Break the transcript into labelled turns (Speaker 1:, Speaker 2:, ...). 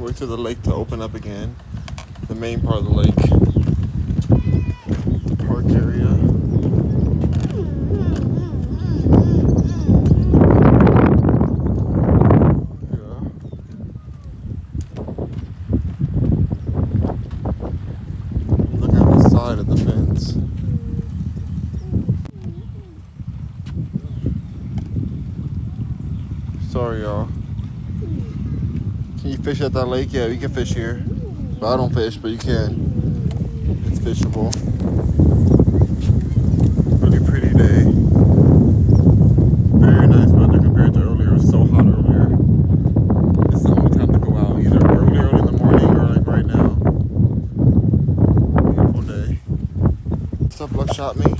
Speaker 1: wait till the lake to open up again. The main part of the lake. The park area. Of the fence. Sorry, y'all. Can you fish at that lake? Yeah, you can fish here. But I don't fish, but you can. It's fishable. Really pretty day. Very nice weather compared to earlier. It was so hot earlier. It's the only time to go out, either early in the morning or like right now. What's up, Luck Shot Me?